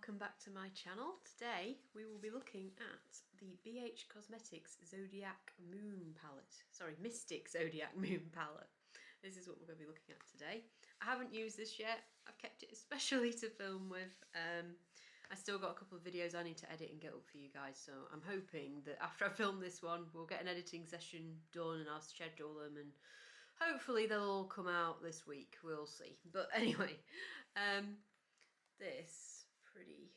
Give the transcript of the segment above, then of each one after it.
welcome back to my channel. Today we will be looking at the BH Cosmetics Zodiac Moon Palette. Sorry, Mystic Zodiac Moon Palette. This is what we're going to be looking at today. I haven't used this yet. I've kept it especially to film with. I still got a couple of videos I need to edit and get up for you guys, so I'm hoping that after I film this one we'll get an editing session done and I'll schedule them and hopefully they'll all come out this week. We'll see. But anyway, this pretty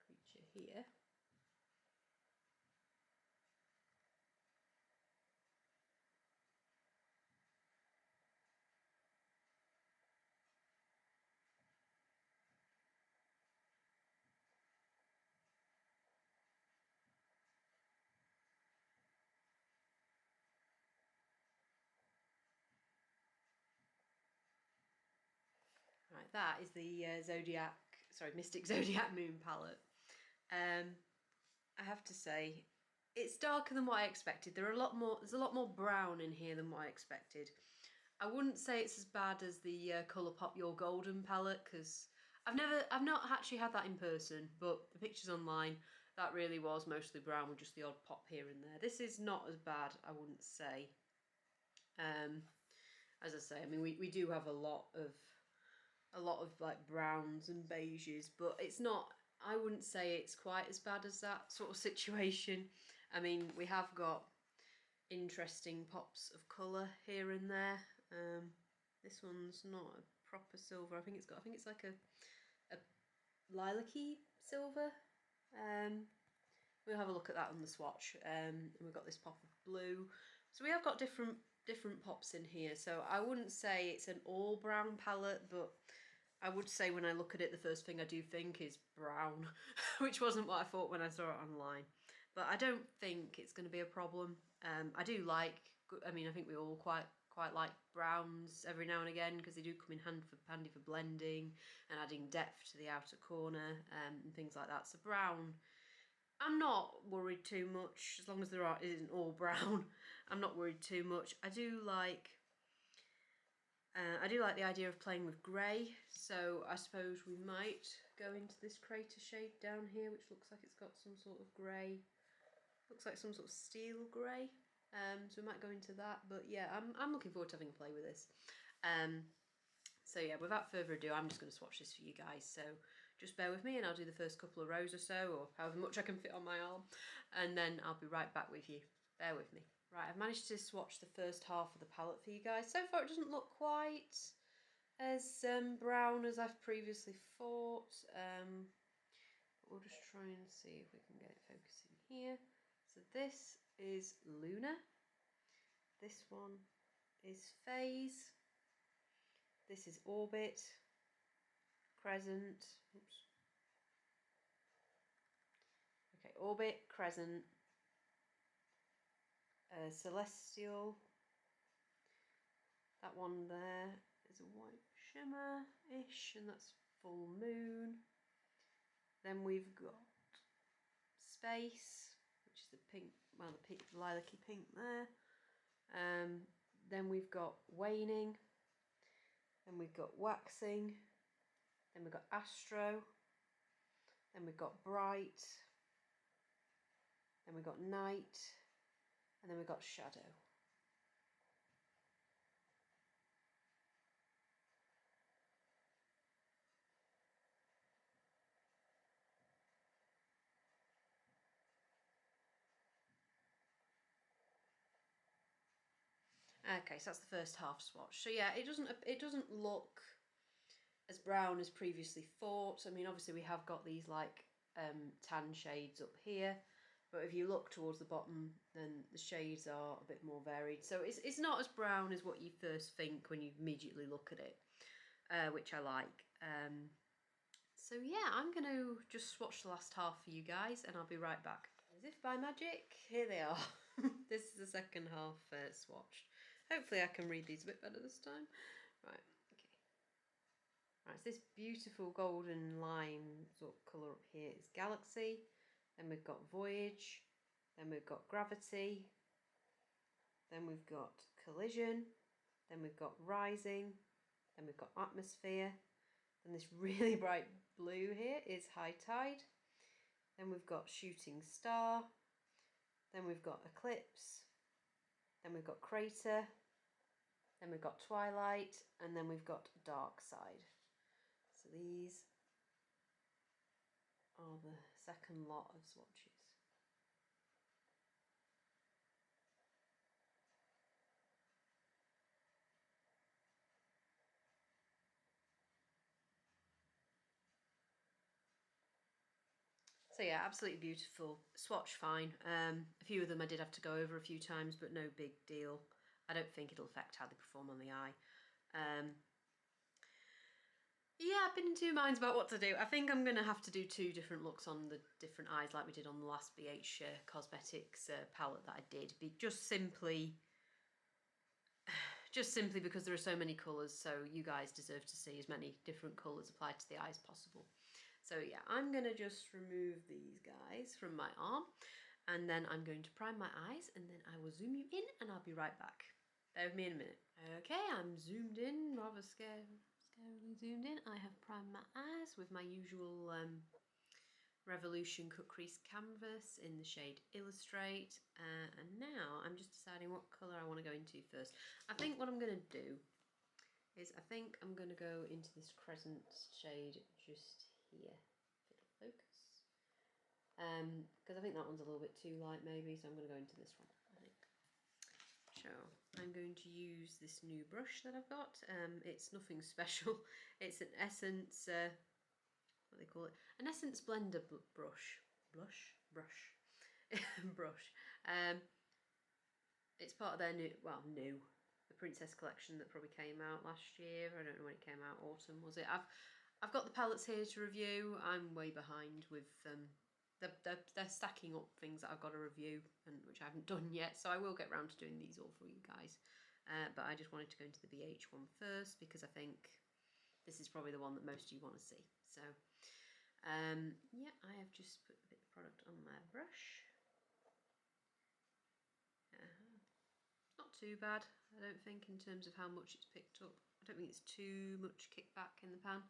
creature here Right, that is the Mystic Zodiac Moon Palette. I have to say, it's darker than what I expected. There's a lot more brown in here than what I expected. I wouldn't say it's as bad as the Colourpop Your Golden palette, because I've not actually had that in person, but the pictures online, that really was mostly brown with just the odd pop here and there. This is not as bad, I wouldn't say. As I say, I mean, we do have a lot of like browns and beiges, but it's not, I wouldn't say it's quite as bad as that sort of situation. I mean, we have got interesting pops of colour here and there. This one's not a proper silver. I think it's like a lilac-y silver. We'll have a look at that on the swatch. And we've got this pop of blue. So we have got different pops in here. So I wouldn't say it's an all brown palette, but I would say when I look at it, the first thing I do think is brown, which wasn't what I thought when I saw it online. But I don't think it's going to be a problem. I do like, I mean, I think we all quite like browns every now and again, because they do come in handy for blending and adding depth to the outer corner and things like that. So brown, I'm not worried too much, as long as isn't all brown. I'm not worried too much. I do like the idea of playing with grey, so I suppose we might go into this crater shade down here, which looks like it's got some sort of grey, looks like some sort of steel grey. So we might go into that, but yeah, I'm looking forward to having a play with this. So yeah, without further ado, I'm just going to swatch this for you guys, so just bear with me and I'll do the first couple of rows or so, or however much I can fit on my arm, and then I'll be right back with you. Bear with me. Right, I've managed to swatch the first half of the palette for you guys. So far it doesn't look quite as brown as I've previously thought, but we'll just try and see if we can get it focusing here. So this is Luna, this one is Phase, this is Orbit, Crescent, oops. Okay, Orbit, Crescent, Celestial, that one there is a white shimmer-ish, and that's Full Moon. Then we've got Space, which is the pink, well, the lilac-y pink there. Then we've got Waning, then we've got Waxing, then we've got Astro, then we've got Bright, then we've got Night, and then we've got Shadow. Okay, so that's the first half swatch. So yeah, it doesn't look as brown as previously thought. I mean, obviously we have got these like tan shades up here, but if you look towards the bottom, then the shades are a bit more varied. So it's not as brown as what you first think when you immediately look at it, which I like. So yeah, I'm going to just swatch the last half for you guys and I'll be right back. As if by magic, here they are. This is the second half swatched. Hopefully I can read these a bit better this time. Right, okay. Right, so this beautiful golden lime sort of colour up here is Galaxy. Then we've got Voyage. Then we've got Gravity. Then we've got Collision. Then we've got Rising. Then we've got Atmosphere. Then this really bright blue here is High Tide. Then we've got Shooting Star. Then we've got Eclipse. Then we've got Crater. Then we've got Twilight. And then we've got Dark Side. So these are the second lot of swatches. So yeah, absolutely beautiful. Swatch fine. A few of them I did have to go over a few times, but no big deal. I don't think it'll affect how they perform on the eye. Yeah, I've been in two minds about what to do. I think I'm going to have to do two different looks on the different eyes like we did on the last BH Cosmetics palette that I did. Just simply because there are so many colours, so you guys deserve to see as many different colours applied to the eye as possible. So yeah, I'm going to just remove these guys from my arm, and then I'm going to prime my eyes, and then I will zoom you in, and I'll be right back. Bear with me in a minute. Okay, I'm zoomed in, rather scarily zoomed in. I have primed my eyes with my usual Revolution Cut Crease canvas in the shade Illustrate, and now I'm just deciding what colour I want to go into first. I think what I'm going to do is I think I'm going to go into this Crescent shade just here, if it'll focus, because I think that one's a little bit too light maybe, so I'm going to go into this one, I think. So I'm going to use this new brush that I've got. It's nothing special. It's an Essence, what do they call it? An Essence blender brush. Brush. It's part of their new, the Princess collection that probably came out last year. I don't know when it came out, autumn was it? I've got the palettes here to review. I'm way behind with they're stacking up things that I've got to review, and which I haven't done yet, so I will get round to doing these all for you guys. But I just wanted to go into the BH one first because I think this is probably the one that most of you want to see. So yeah, I have just put a bit of product on my brush. Not too bad, I don't think, in terms of how much it's picked up. I don't think it's too much kickback in the pan.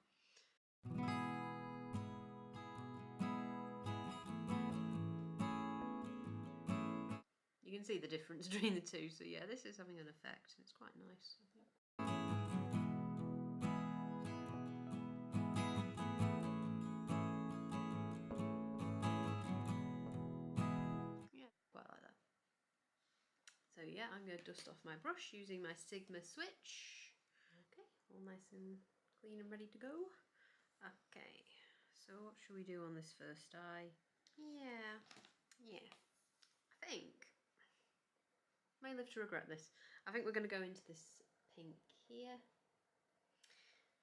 You can see the difference between the two, so yeah, this is having an effect. It's quite nice, I think. Yeah, quite like that. So yeah, I'm going to dust off my brush using my Sigma switch. Okay, all nice and clean and ready to go. Okay, so what should we do on this first eye? Yeah, I think, may live to regret this. I think we're going to go into this pink here.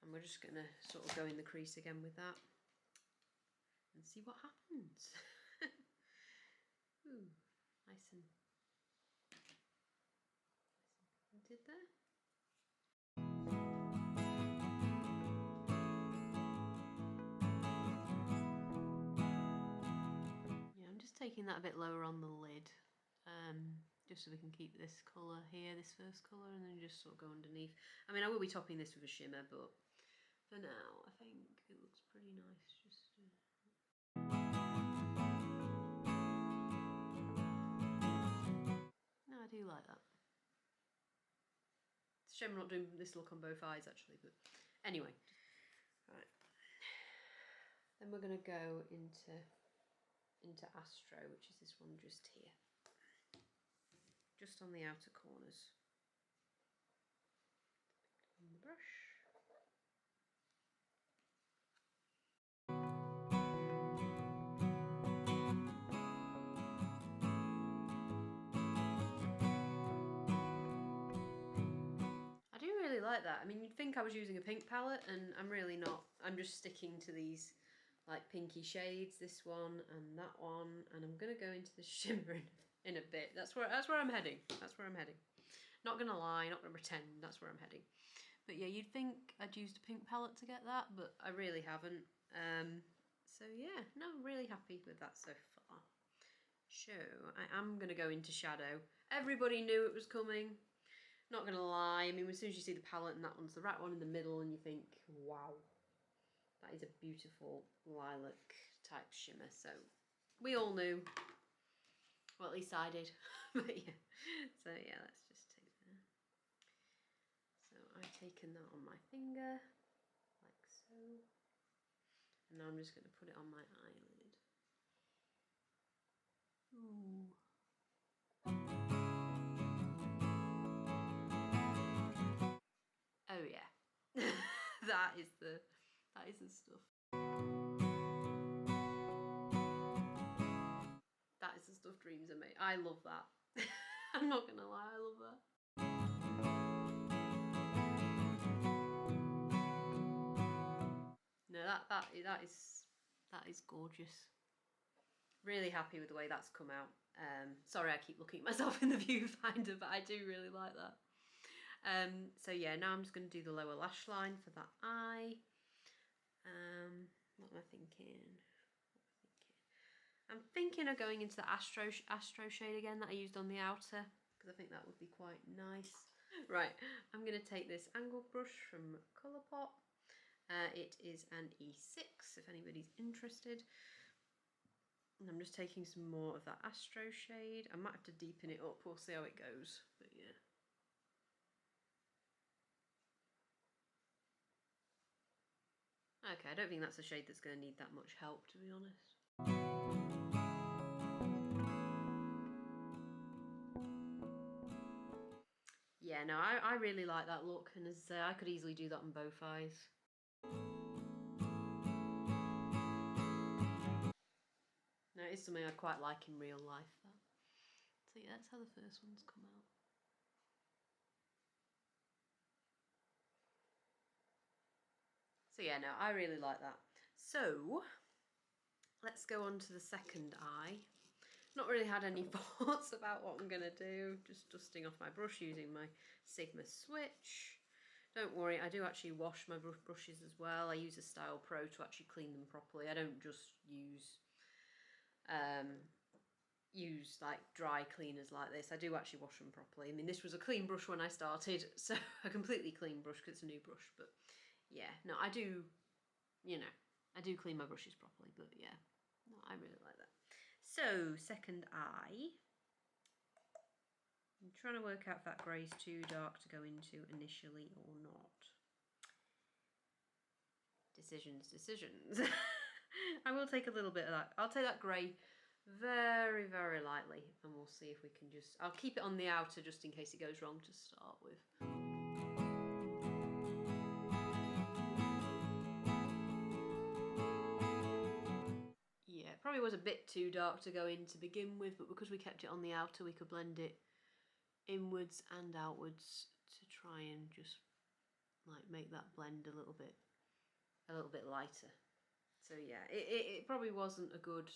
And we're just going to sort of go in the crease again with that. And see what happens. Ooh, nice and pigmented there. Yeah, I'm just taking that a bit lower on the lid, just so we can keep this colour here, this first colour, and then just sort of go underneath. I mean, I will be topping this with a shimmer, but for now, I think it looks pretty nice. Just no, I do like that. It's a shame I'm not doing this look on both eyes, actually, but anyway. Right. Then we're going to go into Astro, which is this one just here. Just on the outer corners. On the brush. I do really like that. I mean, you'd think I was using a pink palette, and I'm really not. I'm just sticking to these like pinky shades, this one and that one, and I'm gonna go into the shimmer in a bit. That's where I'm heading. That's where I'm heading. Not gonna lie, not gonna pretend. That's where I'm heading. But yeah, you'd think I'd used a pink palette to get that, but I really haven't. So yeah, no, I'm really happy with that so far. So I am gonna go into shadow. Everybody knew it was coming. Not gonna lie. I mean, as soon as you see the palette and that one's the right one in the middle, and you think, wow. That is a beautiful lilac type shimmer. So we all knew. Well, at least I did. But yeah. So yeah, let's just take that. So I've taken that on my finger, like so. And now I'm just going to put it on my eyelid. Ooh. Oh yeah. that is the stuff. That is the stuff dreams are made. I love that. I'm not gonna lie, I love that. No, that is gorgeous. Really happy with the way that's come out. Sorry, I keep looking at myself in the viewfinder, but I do really like that. So yeah, now I'm just going to do the lower lash line for that eye. What am I thinking? I'm thinking of going into the Astro shade again that I used on the outer, because I think that would be quite nice. Right, I'm going to take this angled brush from Colourpop. It is an E6 if anybody's interested. And I'm just taking some more of that Astro shade. I might have to deepen it up, we'll see how it goes, but yeah. Okay, I don't think that's a shade that's going to need that much help, to be honest. Yeah, no, I really like that look, and as I say, I could easily do that on both eyes. No, it's something I quite like in real life, that. So yeah, that's how the first one's come out. So yeah, no, I really like that. So, let's go on to the second eye. Not really had any thoughts about what I'm going to do. Just dusting off my brush using my Sigma switch. Don't worry, I do actually wash my brushes as well. I use a Style Pro to actually clean them properly. I don't just use like dry cleaners like this. I do actually wash them properly. I mean, this was a clean brush when I started, so a completely clean brush because it's a new brush. But yeah, no, I do, you know, I do clean my brushes properly. But yeah, no, I really like that. So, second eye. I'm trying to work out if that grey is too dark to go into initially or not. Decisions. I will take a little bit of that. I'll take that grey very, very lightly, and we'll see if we can just... I'll keep it on the outer just in case it goes wrong to start with. Yeah, it probably was a bit too dark to go in to begin with, but because we kept it on the outer, we could blend it inwards and outwards to try and just like make that blend a little bit lighter. So yeah, it probably wasn't a good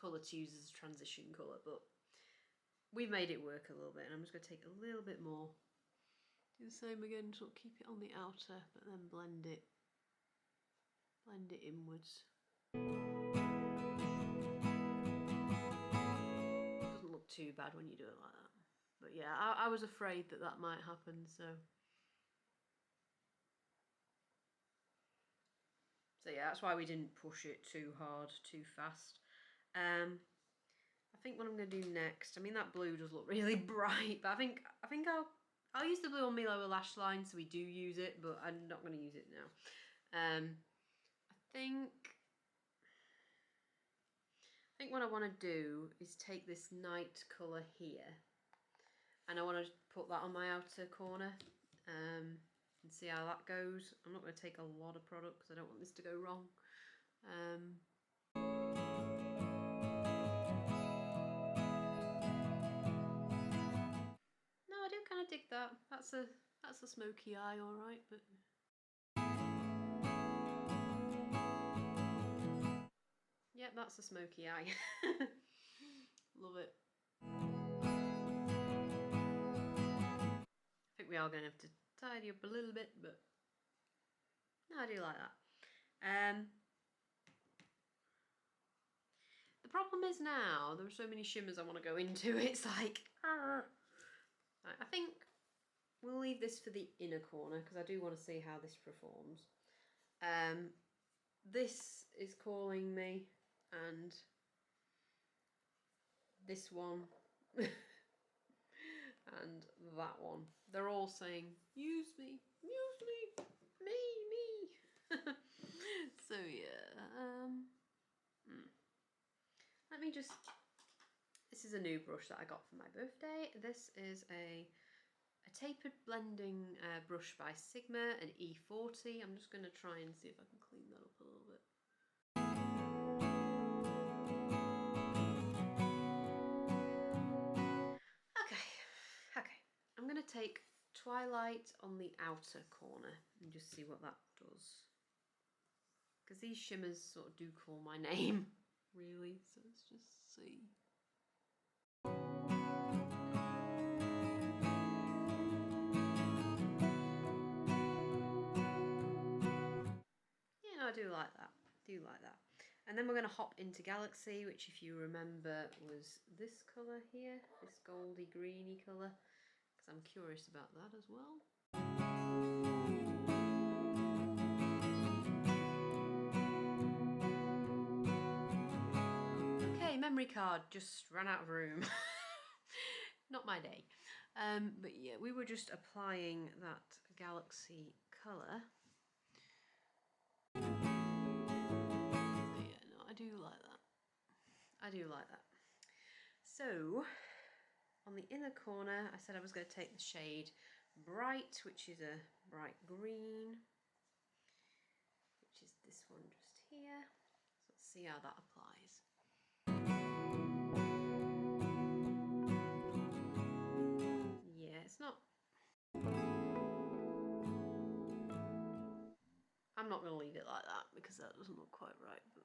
colour to use as a transition colour, but we've made it work a little bit, and I'm just going to take a little bit more. Do the same again, sort of keep it on the outer, but then blend it inwards. Doesn't look too bad when you do it like that. But yeah, I was afraid that that might happen, so yeah, that's why we didn't push it too hard, too fast. I think what I'm going to do next, I mean that blue does look really bright, but I think I'll use the blue on my lower lash line, so we do use it, but I'm not going to use it now. I think what I want to do is take this night colour here, and I want to put that on my outer corner and see how that goes. I'm not going to take a lot of product because I don't want this to go wrong. No, I do kind of dig that. That's a smoky eye, all right, but. Yep, that's a smoky eye. Love it. I think we are going to have to tidy up a little bit, but no, I do like that. The problem is now, there are so many shimmers I want to go into, it's like, right, I think we'll leave this for the inner corner, because I do want to see how this performs. this is calling me, and this one and that one. They're all saying, use me, me. So yeah, let me just, this is a new brush that I got for my birthday. This is a tapered blending brush by Sigma, an E40. I'm just going to try and see if I can clean that up a little bit. Okay, I'm going to take Twilight on the outer corner and just see what that does. Because these shimmers sort of do call my name, really, so let's just see. Yeah, no, I do like that. And then we're going to hop into Galaxy, which if you remember was this colour here, this goldy greeny colour, because I'm curious about that as well. Okay, memory card just ran out of room. Not my day. But yeah, we were just applying that Galaxy colour. I do like that. I do like that. So, on the inner corner, I said I was going to take the shade Bright, which is a bright green, which is this one just here. So let's see how that applies. Yeah, it's not... I'm not going to leave it like that because that doesn't look quite right, but...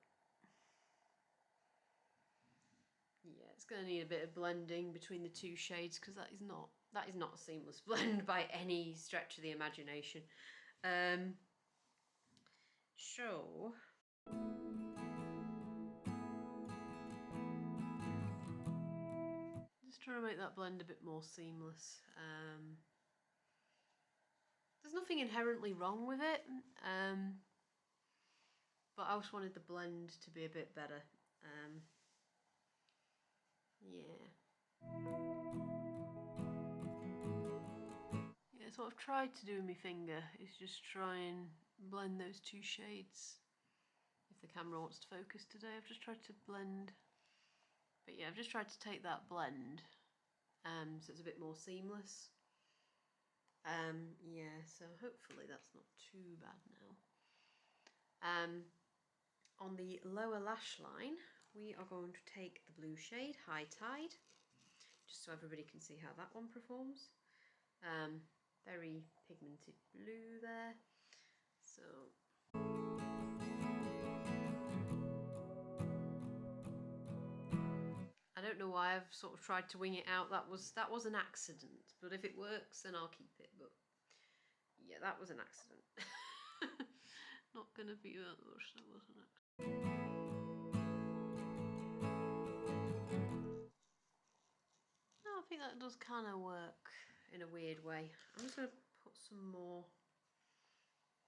yeah, it's going to need a bit of blending between the two shades because that is not a seamless blend by any stretch of the imagination. So just trying to make that blend a bit more seamless. There's nothing inherently wrong with it, but I just wanted the blend to be a bit better. Yeah. Yeah, so what I've tried to do with my finger is just try and blend those two shades. If the camera wants to focus today, I've just tried to blend. But yeah, I've just tried to take that blend, so it's a bit more seamless. Yeah, so hopefully that's not too bad now. On the lower lash line, we are going to take the blue shade, High Tide, just so everybody can see how that one performs. Very pigmented blue there. So I don't know why I've sort of tried to wing it out. That was an accident, but if it works then I'll keep it. But yeah, that was an accident. Not gonna be that much, that was an accident. No, I think that does kind of work in a weird way. I'm just going to put some more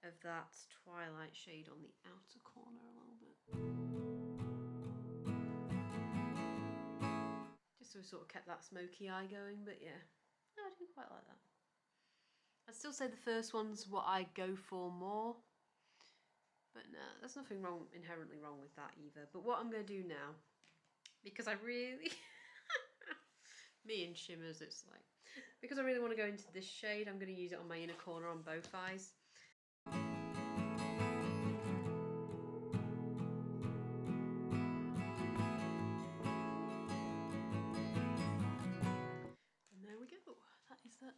of that Twilight shade on the outer corner a little bit. Just so we sort of kept that smoky eye going, but yeah. No, I do quite like that. I'd still say the first one's what I go for more. But no, there's nothing inherently wrong with that either. But what I'm going to do now, because I really... me and shimmers, it's like... because I really want to go into this shade, I'm going to use it on my inner corner on both eyes. And there we go. That is that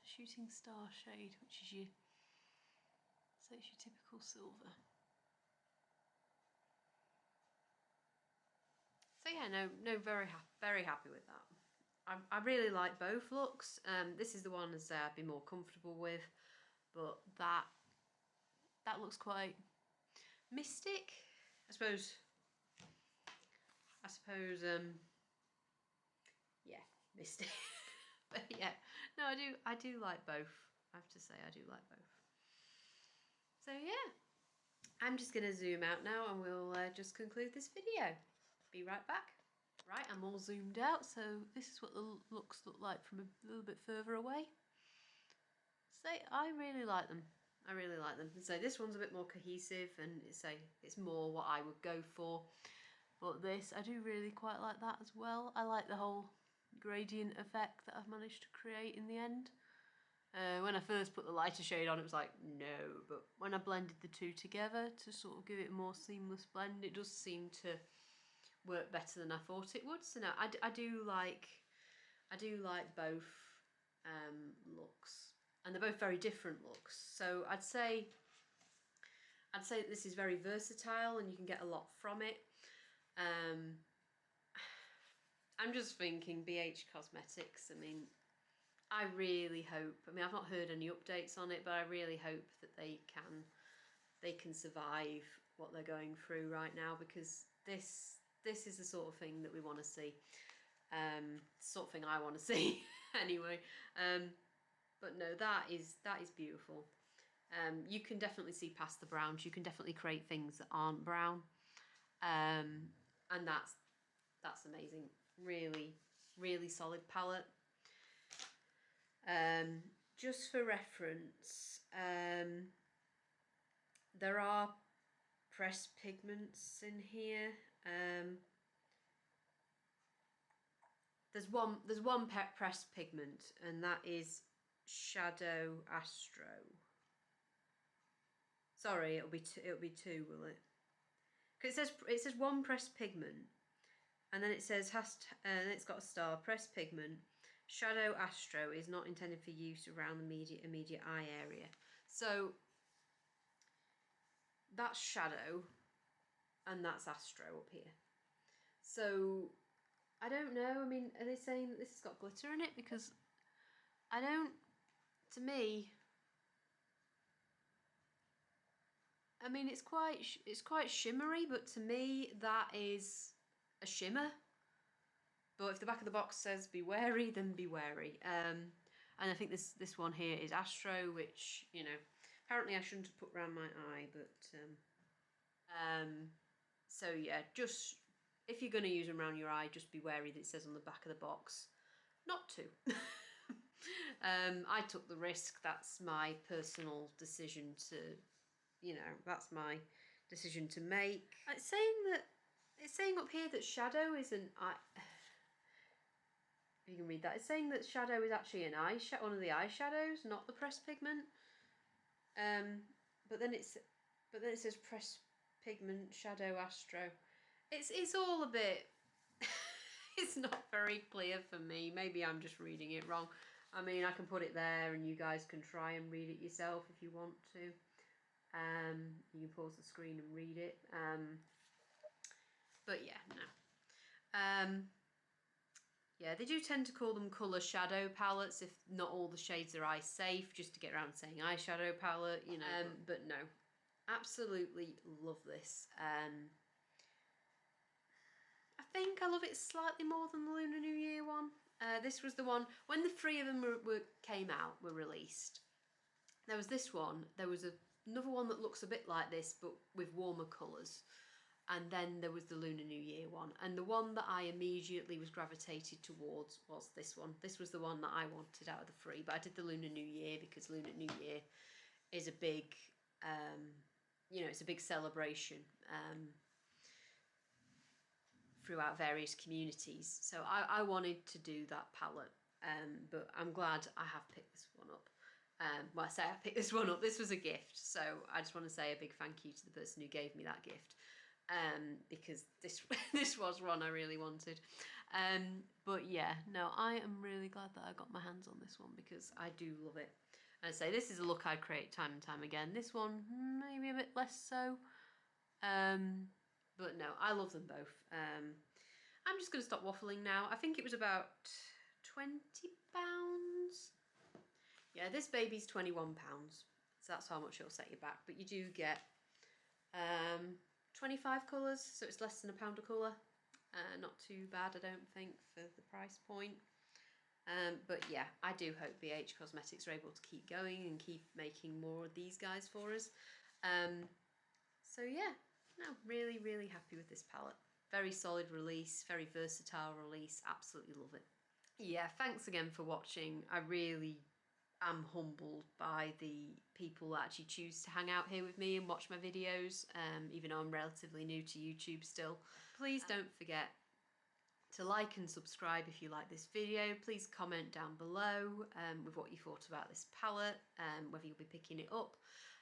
Shooting Star shade, which is your typical silver. So yeah, no, very happy with that. I really like both looks. This is the one I'd be more comfortable with, but that looks quite mystic, I suppose. Yeah, mystic. But yeah, no, I do like both. I have to say, I do like both. So yeah, I'm just going to zoom out now and we'll just conclude this video. Be right back. Right, I'm all zoomed out, so this is what the looks look like from a little bit further away. So I really like them. I really like them. So this one's a bit more cohesive, and it's more what I would go for. But this, I do really quite like that as well. I like the whole gradient effect that I've managed to create in the end. When I first put the lighter shade on, it was like, no. But when I blended the two together to sort of give it a more seamless blend, it does seem to work better than I thought it would. So no, I do like both looks, and they're both very different looks. So I'd say this is very versatile, and you can get a lot from it. I'm just thinking BH Cosmetics. I mean, I really hope. I mean, I've not heard any updates on it, but I really hope that they can survive what they're going through right now, because this is the sort of thing that we want to see. Sort of thing I want to see anyway. But no, that is beautiful. You can definitely see past the browns. You can definitely create things that aren't brown, and that's amazing. Really, really solid palette. Just for reference, there are pressed pigments in here. There's one pressed pigment, and that is Shadow Astro. Sorry, it'll be two, will it? Because it says one pressed pigment, and then it says it's got a star. Pressed pigment Shadow Astro is not intended for use around the immediate eye area. So that's Shadow, and that's Astro up here. So I don't know. I mean, are they saying that this has got glitter in it? Because I don't. To me, I mean, it's quite shimmery, but to me that is a shimmer. But if the back of the box says be wary, then be wary. And I think this one here is Astro, which, you know, apparently I shouldn't have put around my eye, but so yeah, just if you're going to use them around your eye, just be wary that it says on the back of the box not to. I took the risk. That's my personal decision to, you know, that's my decision to make. It's saying up here that Shadow is an eye. You can read that. It's saying that Shadow is actually one of the eyeshadows, not the pressed pigment. But then it says pressed pigment Shadow Astro. It's all a bit. It's not very clear for me. Maybe I'm just reading it wrong. I mean, I can put it there, and you guys can try and read it yourself if you want to. You can pause the screen and read it. But yeah, no. Yeah, they do tend to call them colour shadow palettes if not all the shades are eye safe, just to get around saying eyeshadow palette, you know. But no, absolutely love this. I think I love it slightly more than the Lunar New Year one. This was the one when the three of them were released. There was this one. There was another one that looks a bit like this, but with warmer colours. And then there was the Lunar New Year one. And the one that I immediately was gravitated towards was this one. This was the one that I wanted out of the three. But I did the Lunar New Year because Lunar New Year is a big, you know, it's a big celebration throughout various communities. So I wanted to do that palette. But I'm glad I have picked this one up. Well, I say I picked this one up. This was a gift. So I just want to say a big thank you to the person who gave me that gift. Because this was one I really wanted. But yeah, no, I am really glad that I got my hands on this one because I do love it. And I say this is a look I create time and time again. This one maybe a bit less so. But no, I love them both. I'm just going to stop waffling now. I think it was about £20. Yeah, this baby's £21. So that's how much it'll set you back. But you do get 25 colours, so it's less than £1 a colour. Not too bad, I don't think, for the price point. But yeah, I do hope BH Cosmetics are able to keep going and keep making more of these guys for us. So So yeah, no, really, really happy with this palette. Very solid release, very versatile release, absolutely love it. Yeah, thanks again for watching. I really am humbled by the people that actually choose to hang out here with me and watch my videos, even though I'm relatively new to YouTube still. Please don't forget to like and subscribe if you like this video. Please comment down below with what you thought about this palette, whether you'll be picking it up.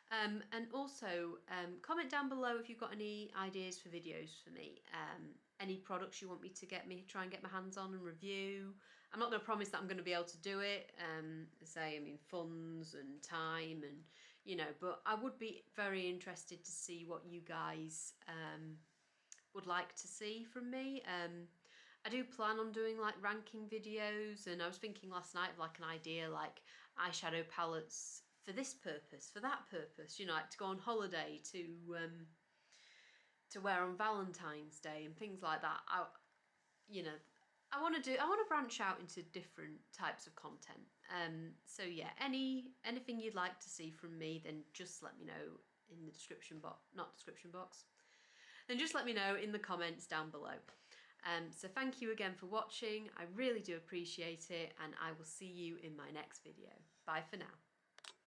And also comment down below if you've got any ideas for videos for me. Any products you want me to try and get my hands on and review. I'm not going to promise that I'm going to be able to do it. Funds and time and, you know, but I would be very interested to see what you guys would like to see from me. I do plan on doing like ranking videos, and I was thinking last night of like an idea like eyeshadow palettes for this purpose, for that purpose, you know, like to go on holiday, to wear on Valentine's Day and things like that. I want to branch out into different types of content. So yeah, anything you'd like to see from me, then just let me know in the then just let me know in the comments down below. So thank you again for watching. I really do appreciate it, and I will see you in my next video. Bye for now.